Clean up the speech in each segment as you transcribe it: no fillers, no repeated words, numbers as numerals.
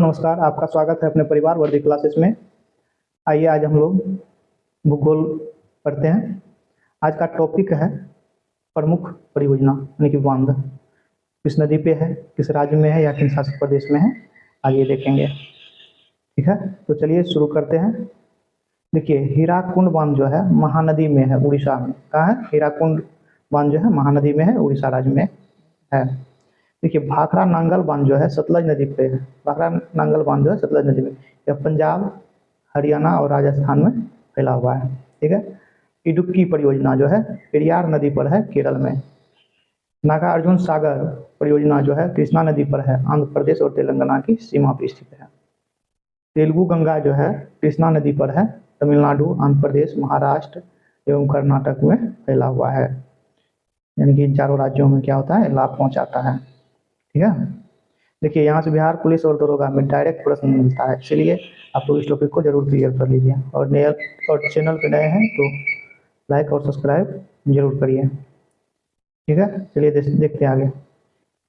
नमस्कार, आपका स्वागत है अपने परिवार वर्दी क्लासेस में। आइए आज हम लोग भूगोल पढ़ते हैं। आज का टॉपिक है प्रमुख परियोजना यानी कि बांध किस नदी पे है, किस राज्य में है या किन शासित प्रदेश में है, आगे देखेंगे। ठीक है, तो चलिए शुरू करते हैं। देखिए, हीराकुंड बांध जो है महानदी में है, उड़ीसा में। कहाँ है? हीराकुंड बांध जो है महानदी में है, उड़ीसा राज्य में है। देखिए, भाखड़ा नांगल बांध जो है सतलज नदी पे है। भाखड़ा नांगल बांध जो है सतलज नदी में, यह पंजाब, हरियाणा और राजस्थान में फैला हुआ है। ठीक है। इडुक्की परियोजना जो है पेरियार नदी पर है, केरल में। नागार्जुन सागर परियोजना जो है कृष्णा नदी पर है, आंध्र प्रदेश और तेलंगाना की सीमा पर स्थित है। तेलुगु गंगा जो है कृष्णा नदी पर है, तमिलनाडु, आंध्र प्रदेश, महाराष्ट्र एवं कर्नाटक में फैला हुआ है। यानी कि इन चारों राज्यों में क्या होता है, लाभ पहुंचाता है। ठीक है। देखिए, यहाँ से बिहार पुलिस और दरोगा में डायरेक्ट प्रश्न मिलता है, इसलिए आप लोग इस टॉपिक को जरूर क्लियर कर लीजिए। और चैनल पे नए हैं तो लाइक और सब्सक्राइब जरूर करिए। ठीक है, चलिए देखते हैं आगे।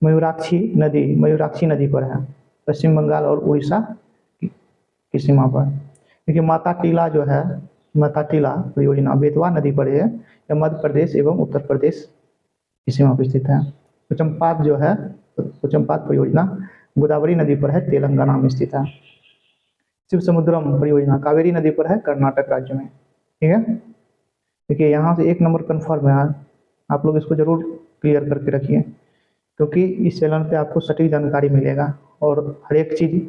मयूराक्षी नदी पर है, पश्चिम बंगाल और उड़ीसा की सीमा पर। देखिए, माता टीला जो है, माता टीला परियोजना बेतवा नदी पर है, यह मध्य प्रदेश एवं उत्तर प्रदेश की सीमा पर स्थित है। चंपात जो है, चंपात परियोजना गोदावरी नदी पर है, तेलंगाना में स्थित है। शिव समुद्रम परियोजना कावेरी नदी पर है, कर्नाटक राज्य में। ठीक है। देखिए, यहाँ से 1 नंबर कन्फर्म है, आप लोग इसको जरूर क्लियर करके रखिए, क्योंकि इस चैनल पे आपको सटीक जानकारी मिलेगा और हर एक चीज़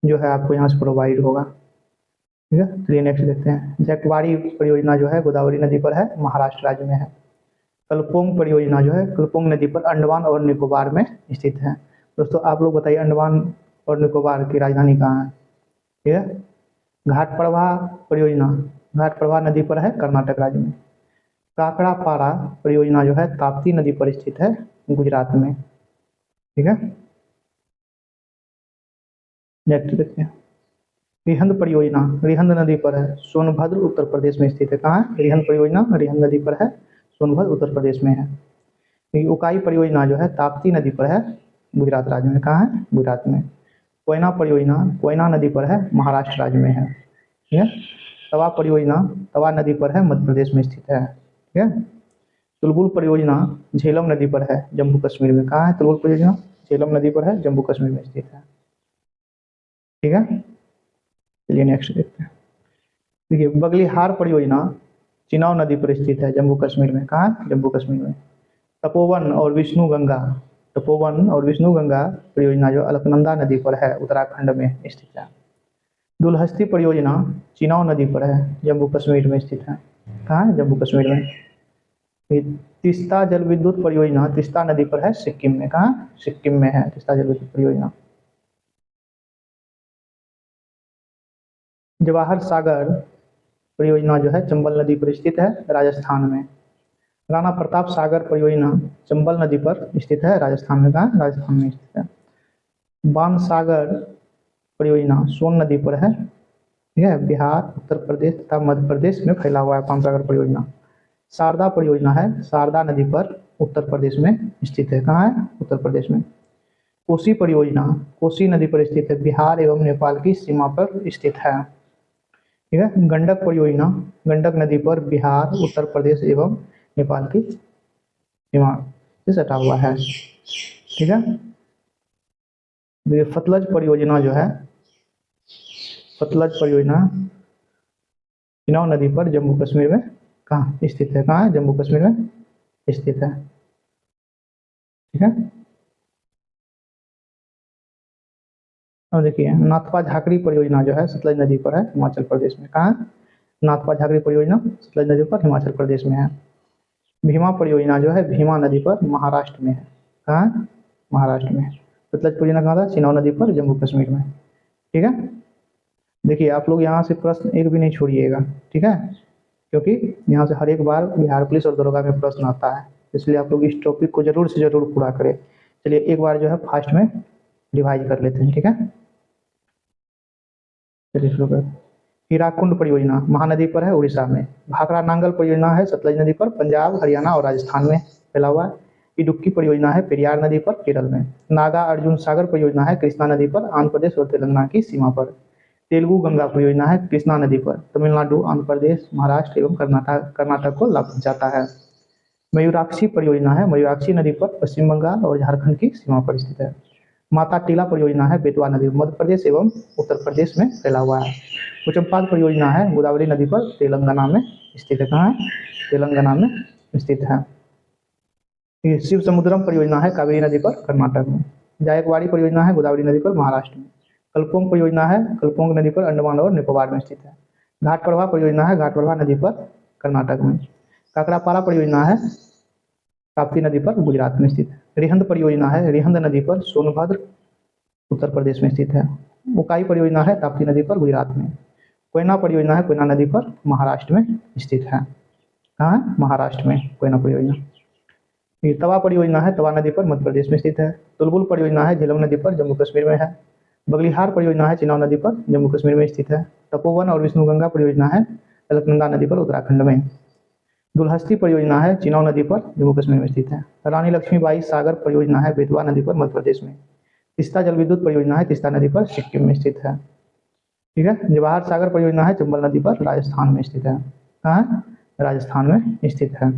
जो है आपको यहाँ से प्रोवाइड होगा। ठीक है, चलिए नेक्स्ट देखते हैं। जैकवाड़ी परियोजना जो है गोदावरी नदी पर है, महाराष्ट्र राज्य में है। कलपोंग परियोजना जो है कलपोंग नदी पर अंडमान और निकोबार में स्थित है। दोस्तों, आप लोग बताइए अंडमान और निकोबार की राजधानी कहाँ है? ठीक है। घाट प्रवाह परियोजना घाट प्रवाह नदी पर है, कर्नाटक राज्य में। काकड़ापारा परियोजना जो है ताप्ती नदी पर स्थित है, गुजरात में। ठीक है, नेक्स्ट देखते हैं। रिहंद परियोजना रिहंद नदी पर है, सोनभद्र उत्तर प्रदेश में स्थित है। कहाँ है रिहंद परियोजना? रिहंद नदी पर है, सोनभद्र उत्तर प्रदेश में है। उकाई परियोजना जो है ताप्ती नदी पर है, गुजरात राज्य में। कहाँ है? गुजरात में। कोयना परियोजना कोयना नदी पर है, महाराष्ट्र राज्य में है। ठीक है। तवा परियोजना तवा नदी पर है, मध्य प्रदेश में स्थित है। ठीक है। तुलबुल परियोजना झेलम नदी पर है, जम्मू कश्मीर में। कहाँ है तुलबुल परियोजना? झेलम नदी पर है, जम्मू कश्मीर में स्थित है। ठीक है, चलिए नेक्स्ट देखते हैं। देखिए, बगलिहार परियोजना चिनाव नदी पर स्थित है, जम्मू कश्मीर में। कहाँ? जम्मू कश्मीर में। तपोवन और विष्णु गंगा परियोजना जो अलकनंदा नदी पर है, उत्तराखंड में स्थित है। दुलहस्ती परियोजना चिनाव नदी पर है, जम्मू कश्मीर में स्थित है। कहाँ है? जम्मू कश्मीर में। तीस्ता जल विद्युत परियोजना तीस्ता नदी पर है, सिक्किम में। कहाँ? सिक्किम में है तीस्ता जल विद्युत परियोजना। जवाहर सागर परियोजना जो है चंबल नदी पर स्थित है, राजस्थान में। राणा प्रताप सागर परियोजना चंबल नदी पर स्थित है, राजस्थान में। कहाँ? राजस्थान में स्थित है। बाणसागर परियोजना सोन नदी पर है, ठीक है, बिहार, उत्तर प्रदेश तथा मध्य प्रदेश में फैला हुआ है बाणसागर परियोजना। शारदा परियोजना है शारदा नदी पर, उत्तर प्रदेश में स्थित है। कहाँ है? उत्तर प्रदेश में। कोसी परियोजना कोसी नदी पर स्थित है, बिहार एवं नेपाल की सीमा पर स्थित है। ठीक है। गंडक परियोजना गंडक नदी पर, बिहार, उत्तर प्रदेश एवं नेपाल की सीमा से सटा हुआ है। ठीक है। सतलज परियोजना जो है सतलज परियोजना चिनाव नदी पर, जम्मू कश्मीर में कहाँ स्थित है? कहाँ है? जम्मू कश्मीर में स्थित है। ठीक है। अब देखिए, नाथपा झाकड़ी परियोजना जो है सतलज नदी पर है, हिमाचल प्रदेश में। कहाँ? नाथपा झाकड़ी परियोजना सतलज नदी पर, हिमाचल प्रदेश में है। भीमा परियोजना जो है भीमा नदी पर, महाराष्ट्र में है। कहाँ? महाराष्ट्र में। सतलज परियोजना कहाँ था? चिनाव नदी पर, जम्मू कश्मीर में। ठीक है। देखिए, आप लोग यहाँ से प्रश्न एक भी नहीं छोड़िएगा। ठीक है, क्योंकि यहाँ से हर एक बार बिहार पुलिस और दरोगा में प्रश्न आता है, इसलिए आप लोग इस टॉपिक को जरूर से जरूर पूरा करें। चलिए एक बार जो है फास्ट में रिवाइज कर लेते हैं। ठीक है, चलिए शुरू करें। हीराकुंड परियोजना महानदी पर है, उड़ीसा में। भाखड़ा नांगल परियोजना है सतलज नदी पर, पंजाब, हरियाणा और राजस्थान में फैला हुआ है। इडुक्की परियोजना है पेरियार नदी पर केरल में। नागा अर्जुन सागर परियोजना है कृष्णा नदी पर आंध्र प्रदेश और तेलंगाना की सीमा पर। तेलुगु गंगा परियोजना है कृष्णा नदी पर तमिलनाडु, आंध्र प्रदेश, महाराष्ट्र एवं कर्नाटक को लाभ पहुंचाता है। मयूराक्षी परियोजना है मयूराक्षी नदी पर पश्चिम बंगाल और झारखंड की सीमा पर स्थित है। माता टीला परियोजना है बेतवा नदी मध्य प्रदेश एवं उत्तर प्रदेश में फैला हुआ है। पोचमपाद परियोजना है गोदावरी नदी पर तेलंगाना में स्थित है। कहाँ है? तेलंगाना में स्थित है। ये शिव समुद्रम परियोजना है कावेरी नदी पर कर्नाटक में। जायकवाड़ी परियोजना है गोदावरी नदी पर महाराष्ट्र में। कलपोंग परियोजना है कलपोंग नदी पर अंडमान और निकोबार में स्थित है। घाट प्रभा परियोजना है घाट प्रभा नदी पर कर्नाटक में। काकरापारा परियोजना है ताप्ती नदी पर गुजरात में स्थित है। रिहंद परियोजना है रिहंद नदी पर सोनभद्र उत्तर प्रदेश में स्थित है। उकाई परियोजना है ताप्ती नदी पर गुजरात में। कोयना परियोजना है कोयना नदी पर महाराष्ट्र में स्थित है। कहाँ है? महाराष्ट्र में कोयना परियोजना। ये तवा परियोजना है तवा नदी पर मध्य प्रदेश में स्थित है। तुलबुल परियोजना है झेलम नदी पर जम्मू कश्मीर में है। बगलिहार परियोजना है चिनाव नदी पर जम्मू कश्मीर में स्थित है। तपोवन और विष्णुगंगा परियोजना है अलकनंदा नदी पर उत्तराखंड में। दुलहस्ती परियोजना है चिनाव नदी पर जम्मू कश्मीर में स्थित है। रानी लक्ष्मीबाई सागर परियोजना है बेतवा नदी पर मध्य प्रदेश में। तिस्ता जल विद्युत परियोजना है तिस्ता नदी पर सिक्किम में स्थित है। ठीक है। जवाहर सागर परियोजना है चंबल नदी पर राजस्थान में स्थित है। कहाँ है? राजस्थान में स्थित है।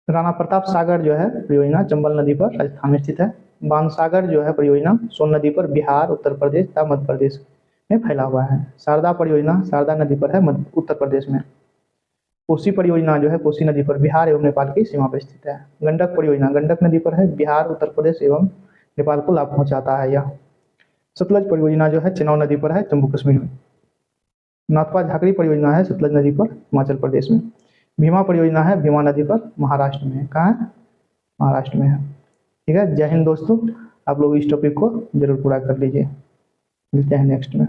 राणा प्रताप सागर जो है परियोजना चंबल नदी पर राजस्थान में स्थित है। बाणसागर जो है परियोजना सोन नदी पर बिहार, उत्तर प्रदेश तथा मध्य प्रदेश में फैला हुआ है। शारदा परियोजना शारदा नदी पर है उत्तर प्रदेश में। कोसी परियोजना जो है कोसी नदी पर बिहार एवं नेपाल की सीमा पर स्थित है। गंडक परियोजना गंडक नदी पर है बिहार, उत्तर प्रदेश एवं नेपाल को लाभ पहुंचाता है यह। सतलज परियोजना जो है चिनाव नदी पर है जम्मू कश्मीर में। नाथपा झाकरी परियोजना है सतलज नदी पर हिमाचल प्रदेश में। भीमा परियोजना है भीमा नदी पर महाराष्ट्र में है। कहाँ है? महाराष्ट्र में है। ठीक है। जय हिंद दोस्तों, आप लोग इस टॉपिक को जरूर पूरा कर लीजिए। मिलते हैं नेक्स्ट में।